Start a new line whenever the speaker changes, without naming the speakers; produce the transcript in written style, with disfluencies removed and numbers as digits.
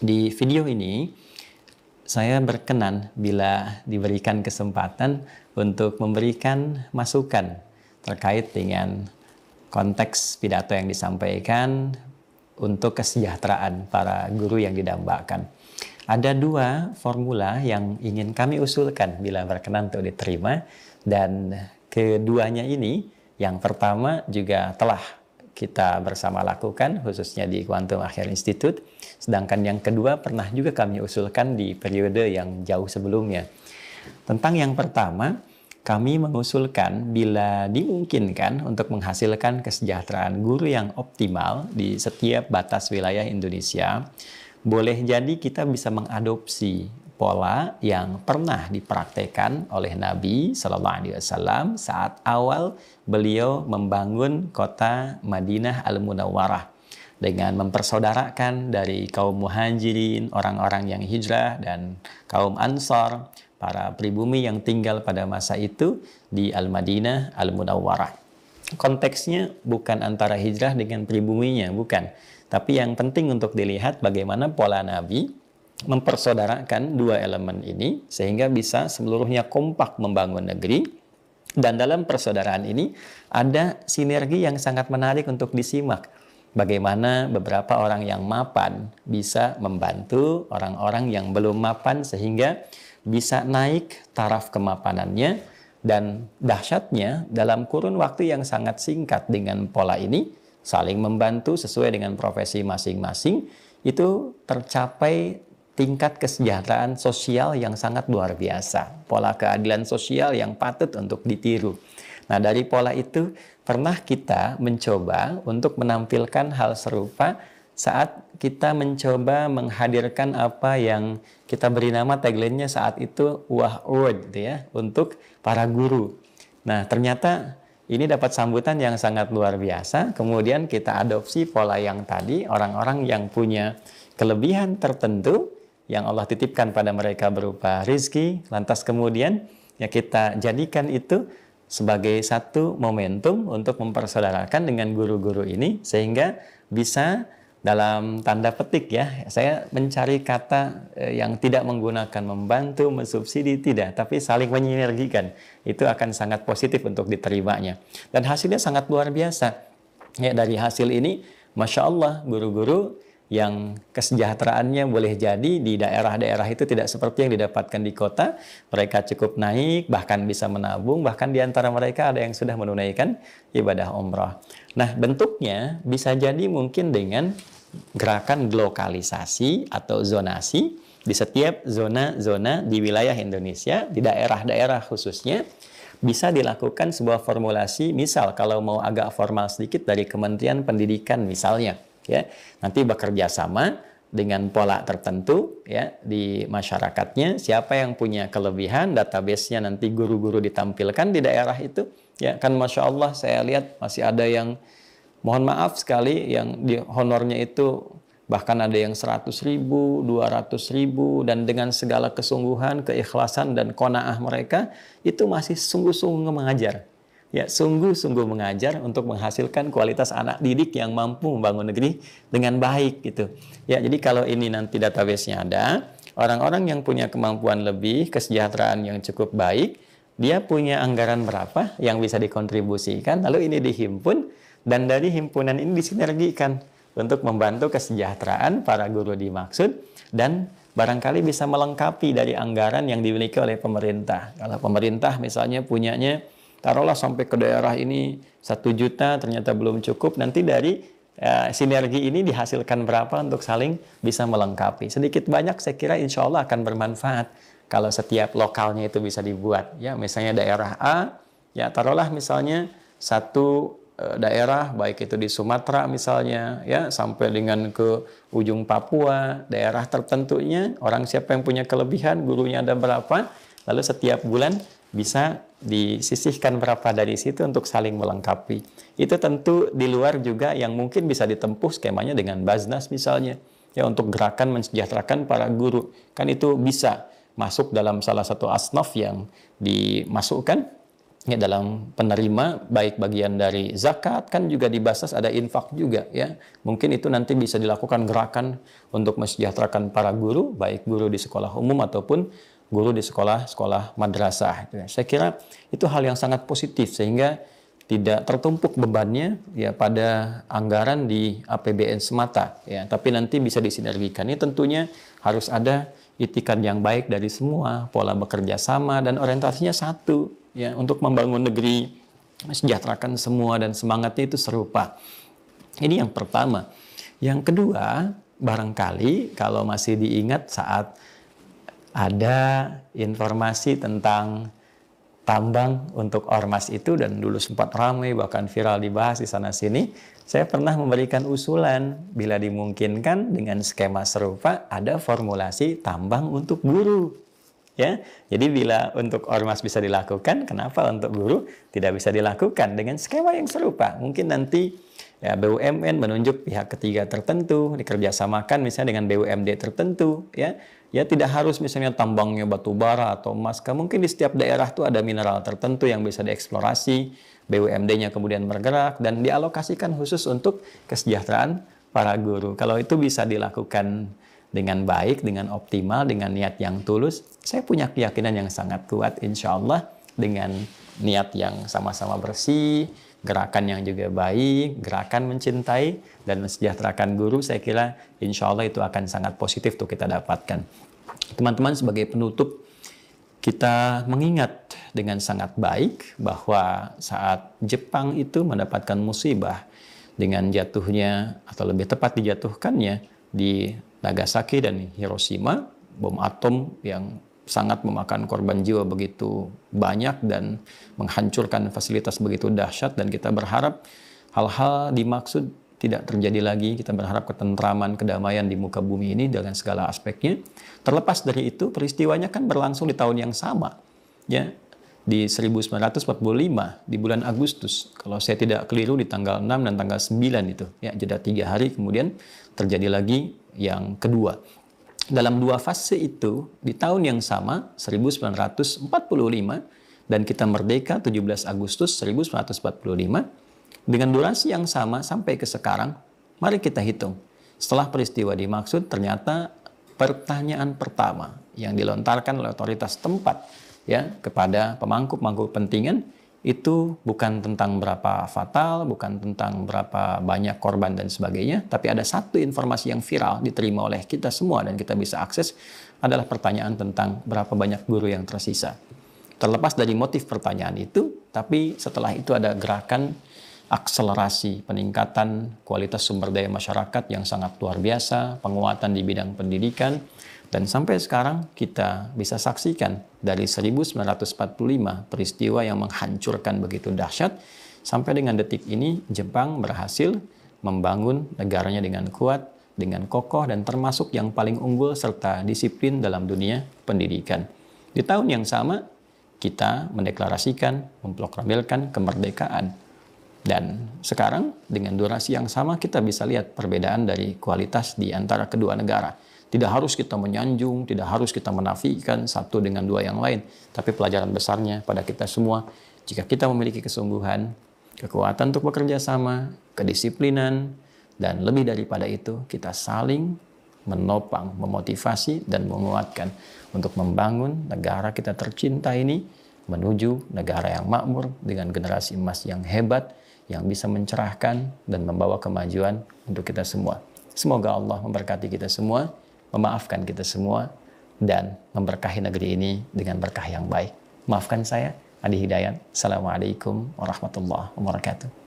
Di video ini, saya berkenan bila diberikan kesempatan untuk memberikan masukan terkait dengan konteks pidato yang disampaikan untuk kesejahteraan para guru yang didambakan. Ada dua formula yang ingin kami usulkan bila berkenan untuk diterima, dan keduanya ini, yang pertama juga telah kita bersama lakukan khususnya di Quantum Akhir Institute, sedangkan yang kedua pernah juga kami usulkan di periode yang jauh sebelumnya. Tentang yang pertama, kami mengusulkan bila dimungkinkan untuk menghasilkan kesejahteraan guru yang optimal di setiap batas wilayah Indonesia, boleh jadi kita bisa mengadopsi pola yang pernah dipraktekkan oleh Nabi Shallallahu Alaihi Wasallam saat awal beliau membangun kota Madinah Al-Munawwarah dengan mempersaudarakan dari kaum muhajirin, orang-orang yang hijrah, dan kaum ansar, para pribumi yang tinggal pada masa itu di Al-Madinah Al-Munawwarah. Konteksnya bukan antara hijrah dengan pribuminya, bukan. Tapi yang penting untuk dilihat bagaimana pola Nabi mempersaudarakan dua elemen ini sehingga bisa seluruhnya kompak membangun negeri. Dan dalam persaudaraan ini ada sinergi yang sangat menarik untuk disimak. Bagaimana beberapa orang yang mapan bisa membantu orang-orang yang belum mapan sehingga bisa naik taraf kemapanannya. Dan dahsyatnya dalam kurun waktu yang sangat singkat dengan pola ini, saling membantu sesuai dengan profesi masing-masing, itu tercapai tingkat kesejahteraan sosial yang sangat luar biasa. Pola keadilan sosial yang patut untuk ditiru. Nah, dari pola itu pernah kita mencoba untuk menampilkan hal serupa saat kita mencoba menghadirkan apa yang kita beri nama tagline-nya saat itu Wah Award gitu ya, untuk para guru. Nah, ternyata ini dapat sambutan yang sangat luar biasa. Kemudian kita adopsi pola yang tadi, orang-orang yang punya kelebihan tertentu yang Allah titipkan pada mereka berupa rizki, lantas kemudian ya kita jadikan itu sebagai satu momentum untuk mempersaudarakan dengan guru-guru ini sehingga bisa dalam tanda petik ya, saya mencari kata yang tidak menggunakan membantu, mensubsidi, tidak, tapi saling menyinergikan. Itu akan sangat positif untuk diterimanya. Dan hasilnya sangat luar biasa. Ya, dari hasil ini, Masya Allah, guru-guru yang kesejahteraannya boleh jadi di daerah-daerah itu tidak seperti yang didapatkan di kota. Mereka cukup naik, bahkan bisa menabung, bahkan di antara mereka ada yang sudah menunaikan ibadah umrah. Nah, bentuknya bisa jadi mungkin dengan gerakan lokalisasi atau zonasi di setiap zona-zona di wilayah Indonesia, di daerah-daerah khususnya, bisa dilakukan sebuah formulasi, misal kalau mau agak formal sedikit dari Kementerian Pendidikan misalnya, ya, nanti bekerja sama dengan pola tertentu ya di masyarakatnya, siapa yang punya kelebihan, database-nya nanti guru-guru ditampilkan di daerah itu, ya kan Masya Allah saya lihat masih ada yang mohon maaf sekali yang di honornya itu bahkan ada yang 100.000, 200.000, dan dengan segala kesungguhan, keikhlasan dan qanaah mereka itu masih sungguh-sungguh mengajar. Ya, sungguh-sungguh mengajar untuk menghasilkan kualitas anak didik yang mampu membangun negeri dengan baik gitu. Ya, jadi kalau ini nanti database-nya ada, orang-orang yang punya kemampuan lebih, kesejahteraan yang cukup baik, dia punya anggaran berapa yang bisa dikontribusikan, lalu ini dihimpun, dan dari himpunan ini disinergikan untuk membantu kesejahteraan para guru dimaksud, dan barangkali bisa melengkapi dari anggaran yang dimiliki oleh pemerintah. Kalau pemerintah misalnya punyanya taruhlah sampai ke daerah ini 1 juta, ternyata belum cukup. Nanti dari sinergi ini dihasilkan berapa untuk saling bisa melengkapi. Sedikit banyak saya kira insya Allah akan bermanfaat kalau setiap lokalnya itu bisa dibuat. Ya, misalnya daerah A, ya taruhlah misalnya satu daerah, baik itu di Sumatera misalnya, ya sampai dengan ke ujung Papua, daerah tertentunya, orang siapa yang punya kelebihan, gurunya ada berapa, lalu setiap bulan bisa disisihkan berapa dari situ untuk saling melengkapi. Itu tentu di luar juga yang mungkin bisa ditempuh skemanya dengan Baznas misalnya, ya untuk gerakan mensejahterakan para guru. Kan itu bisa masuk dalam salah satu asnaf yang dimasukkan Ya, dalam penerima baik bagian dari zakat kan juga dibahas, ada infak juga ya. Mungkin itu nanti bisa dilakukan gerakan untuk mensejahterakan para guru, baik guru di sekolah umum ataupun guru di sekolah-sekolah madrasah. Saya kira itu hal yang sangat positif sehingga tidak tertumpuk bebannya ya pada anggaran di APBN semata ya, tapi nanti bisa disinergikan. Ini tentunya harus ada itikat yang baik dari semua, pola bekerja sama dan orientasinya satu ya, untuk membangun negeri, mensejahterakan semua dan semangatnya itu serupa. Ini yang pertama. Yang kedua, barangkali kalau masih diingat saat ada informasi tentang tambang untuk ormas itu dan dulu sempat ramai bahkan viral dibahas di sana sini, saya pernah memberikan usulan bila dimungkinkan dengan skema serupa ada formulasi tambang untuk guru. Ya, jadi bila untuk ormas bisa dilakukan, kenapa untuk guru tidak bisa dilakukan dengan skema yang serupa? Mungkin nanti ya, BUMN menunjuk pihak ketiga tertentu, dikerjasamakan misalnya dengan BUMD tertentu, ya. Ya tidak harus misalnya tambangnya batu bara atau emas. Mungkin di setiap daerah tuh ada mineral tertentu yang bisa dieksplorasi, BUMD-nya kemudian bergerak dan dialokasikan khusus untuk kesejahteraan para guru. Kalau itu bisa dilakukan dengan baik, dengan optimal, dengan niat yang tulus, saya punya keyakinan yang sangat kuat insya Allah dengan niat yang sama-sama bersih, gerakan yang juga baik, gerakan mencintai dan mensejahterakan guru, saya kira insya Allah itu akan sangat positif tuh kita dapatkan. Teman-teman, sebagai penutup, kita mengingat dengan sangat baik bahwa saat Jepang itu mendapatkan musibah dengan jatuhnya atau lebih tepat dijatuhkannya di Nagasaki dan Hiroshima, bom atom yang sangat memakan korban jiwa begitu banyak dan menghancurkan fasilitas begitu dahsyat, dan kita berharap hal-hal dimaksud tidak terjadi lagi. Kita berharap ketentraman, kedamaian di muka bumi ini dengan segala aspeknya. Terlepas dari itu, peristiwanya kan berlangsung di tahun yang sama, ya, di 1945 di bulan Agustus. Kalau saya tidak keliru di tanggal 6 dan tanggal 9 itu, ya, jeda 3 hari kemudian terjadi lagi yang kedua. Dalam dua fase itu, di tahun yang sama, 1945, dan kita merdeka 17 Agustus 1945, dengan durasi yang sama sampai ke sekarang, mari kita hitung. Setelah peristiwa dimaksud, ternyata pertanyaan pertama yang dilontarkan oleh otoritas tempat ya kepada pemangku-pemangku kepentingan itu bukan tentang berapa fatal, bukan tentang berapa banyak korban dan sebagainya, tapi ada satu informasi yang viral diterima oleh kita semua dan kita bisa akses, adalah pertanyaan tentang berapa banyak guru yang tersisa. Terlepas dari motif pertanyaan itu, tapi setelah itu ada gerakan akselerasi peningkatan kualitas sumber daya masyarakat yang sangat luar biasa, penguatan di bidang pendidikan, dan sampai sekarang kita bisa saksikan dari 1945 peristiwa yang menghancurkan begitu dahsyat, sampai dengan detik ini Jepang berhasil membangun negaranya dengan kuat, dengan kokoh, dan termasuk yang paling unggul serta disiplin dalam dunia pendidikan. Di tahun yang sama kita mendeklarasikan, memproklamirkan kemerdekaan. Dan sekarang dengan durasi yang sama kita bisa lihat perbedaan dari kualitas di antara kedua negara. Tidak harus kita menyanjung, tidak harus kita menafikan satu dengan dua yang lain. Tapi pelajaran besarnya pada kita semua, jika kita memiliki kesungguhan, kekuatan untuk bekerja sama, kedisiplinan, dan lebih daripada itu, kita saling menopang, memotivasi, dan menguatkan untuk membangun negara kita tercinta ini menuju negara yang makmur dengan generasi emas yang hebat, yang bisa mencerahkan dan membawa kemajuan untuk kita semua. Semoga Allah memberkati kita semua, memaafkan kita semua, dan memberkahi negeri ini dengan berkah yang baik. Maafkan saya, Adi Hidayat. Assalamualaikum warahmatullahi wabarakatuh.